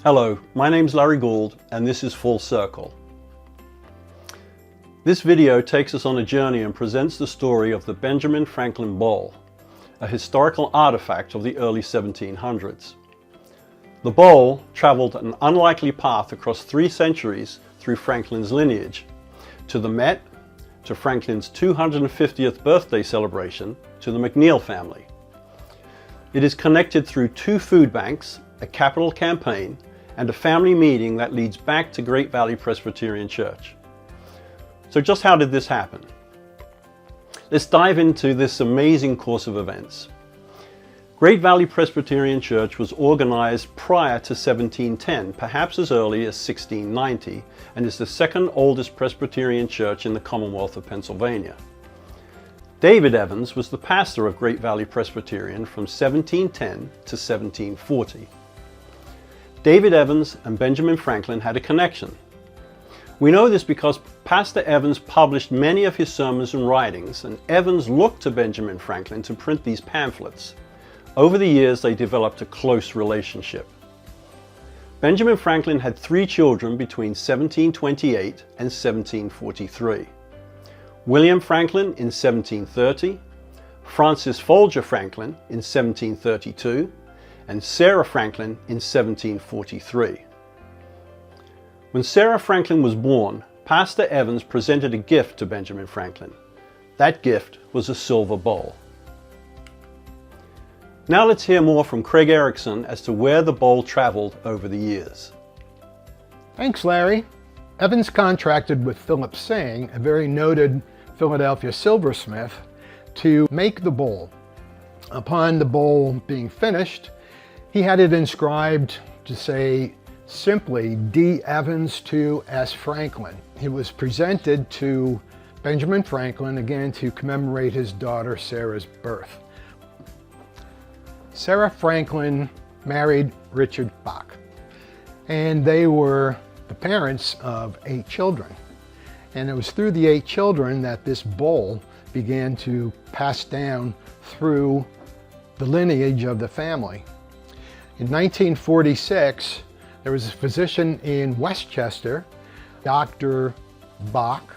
Hello, my name's Larry Gould and this is Full Circle. This video takes us on a journey and presents the story of the Benjamin Franklin Bowl, a historical artifact of the early 1700s. The bowl traveled an unlikely path across 3 centuries through Franklin's lineage, to the Met, to Franklin's 250th birthday celebration, to the McNeil family. It is connected through 2 food banks, a capital campaign, and a family meeting that leads back to Great Valley Presbyterian Church. So just how did this happen? Let's dive into this amazing course of events. Great Valley Presbyterian Church was organized prior to 1710, perhaps as early as 1690, and is the second oldest Presbyterian church in the Commonwealth of Pennsylvania. David Evans was the pastor of Great Valley Presbyterian from 1710 to 1740. David Evans and Benjamin Franklin had a connection. We know this because Pastor Evans published many of his sermons and writings, and Evans looked to Benjamin Franklin to print these pamphlets. Over the years, they developed a close relationship. Benjamin Franklin had 3 children between 1728 and 1743. William Franklin in 1730, Francis Folger Franklin in 1732, and Sarah Franklin in 1743. When Sarah Franklin was born, Pastor Evans presented a gift to Benjamin Franklin. That gift was a silver bowl. Now let's hear more from Craig Erickson as to where the bowl traveled over the years. Thanks, Larry. Evans contracted with Philip Singh, a very noted Philadelphia silversmith, to make the bowl. Upon the bowl being finished, he had it inscribed to say simply D. Evans to S. Franklin. It was presented to Benjamin Franklin, again to commemorate his daughter Sarah's birth. Sarah Franklin married Richard Bach, and they were the parents of 8 children. And it was through the 8 children that this bowl began to pass down through the lineage of the family. In 1946, there was a physician in Westchester, Dr. Bach,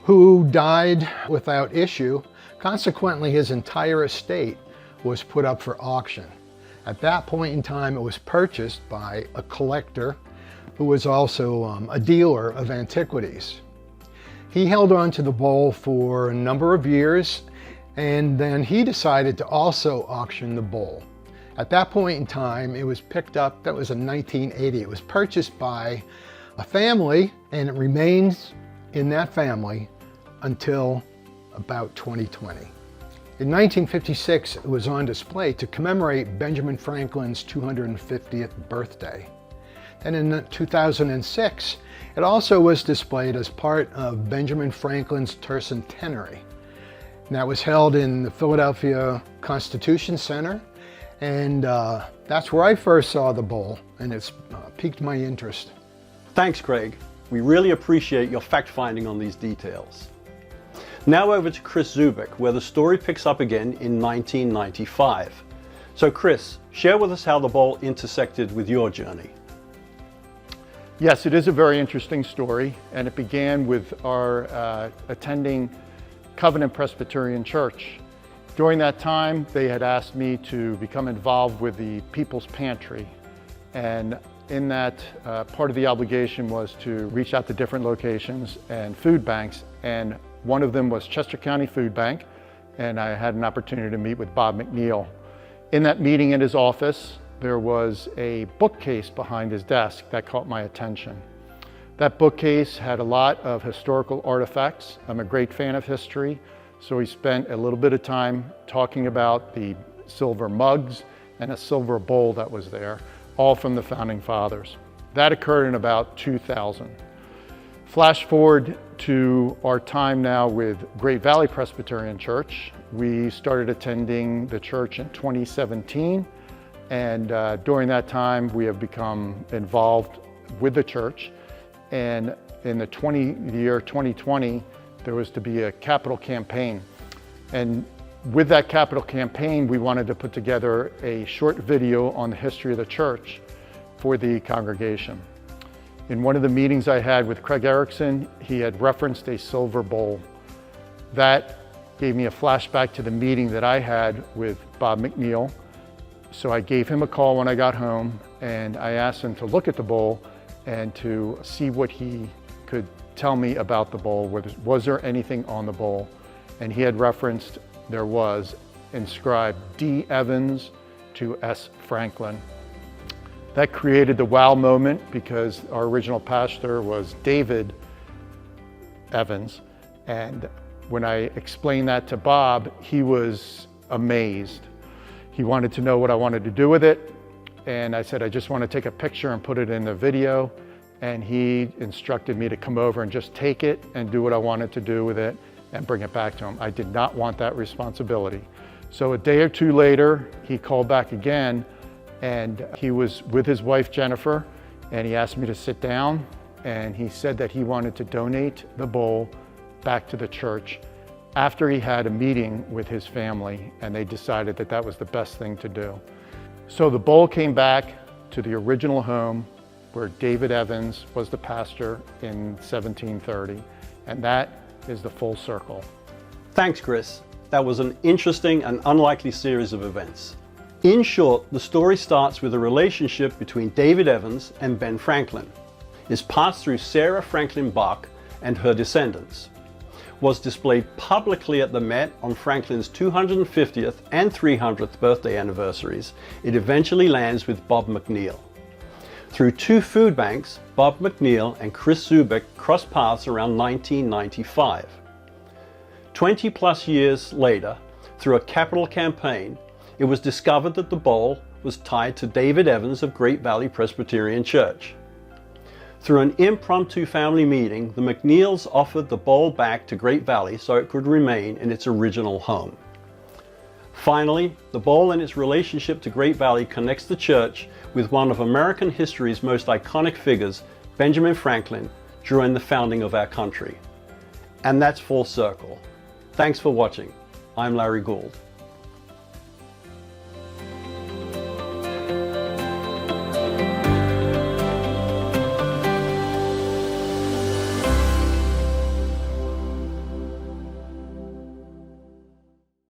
who died without issue. Consequently, his entire estate was put up for auction. At that point in time, it was purchased by a collector who was also a dealer of antiquities. He held on to the bowl for a number of years, and then he decided to also auction the bowl. At that point in time, it was picked up, that was in 1980. It was purchased by a family, and it remains in that family until about 2020. In 1956, it was on display to commemorate Benjamin Franklin's 250th birthday. And in 2006, it also was displayed as part of Benjamin Franklin's tercentenary. And that was held in the Philadelphia Constitution Center. And that's where I first saw the bowl, and it's piqued my interest. Thanks, Craig. We really appreciate your fact-finding on these details. Now over to Chris Zubik, where the story picks up again in 1995. So Chris, share with us how the bowl intersected with your journey. Yes, it is a very interesting story, and it began with our attending Covenant Presbyterian Church. During that time, they had asked me to become involved with the People's Pantry. And in that, part of the obligation was to reach out to different locations and food banks. And one of them was Chester County Food Bank. And I had an opportunity to meet with Bob McNeil. In that meeting in his office, there was a bookcase behind his desk that caught my attention. That bookcase had a lot of historical artifacts. I'm a great fan of history. So we spent a little bit of time talking about the silver mugs and a silver bowl that was there, all from the Founding Fathers. That occurred in about 2000. Flash forward to our time now with Great Valley Presbyterian Church. We started attending the church in 2017, and during that time we have become involved with the church. And in the year 2020, there was to be a capital campaign. And with that capital campaign, we wanted to put together a short video on the history of the church. for the congregation. In one of the meetings I had with Craig Erickson, he had referenced a silver bowl. That gave me a flashback to the meeting that I had with Bob McNeil. So I gave him a call when I got home, and I asked him to look at the bowl and to see what he could tell me about the bowl. Was there anything on the bowl? And he had referenced there was inscribed D. Evans to S. Franklin. That created the wow moment because our original pastor was David Evans. And when I explained that to Bob, he was amazed. He wanted to know what I wanted to do with it. And I said, I just want to take a picture and put it in the video. And he instructed me to come over and just take it and do what I wanted to do with it and bring it back to him. I did not want that responsibility. So a day or two later, he called back again, and he was with his wife, Jennifer, and he asked me to sit down, and he said that he wanted to donate the bowl back to the church after he had a meeting with his family, and they decided that that was the best thing to do. So the bowl came back to the original home where David Evans was the pastor in 1730, and that is the full circle. Thanks, Chris. That was an interesting and unlikely series of events. In short, the story starts with a relationship between David Evans and Ben Franklin, is passed through Sarah Franklin Bach and her descendants, was displayed publicly at the Met on Franklin's 250th and 300th birthday anniversaries. It eventually lands with Bob McNeil. Through two food banks, Bob McNeil and Chris Zubik crossed paths around 1995. 20 plus years later, through a capital campaign, it was discovered that the bowl was tied to David Evans of Great Valley Presbyterian Church. Through an impromptu family meeting, the McNeils offered the bowl back to Great Valley so it could remain in its original home. Finally, the bowl and its relationship to Great Valley connects the church with one of American history's most iconic figures, Benjamin Franklin, during the founding of our country. And that's full circle. Thanks for watching. I'm Larry Gould.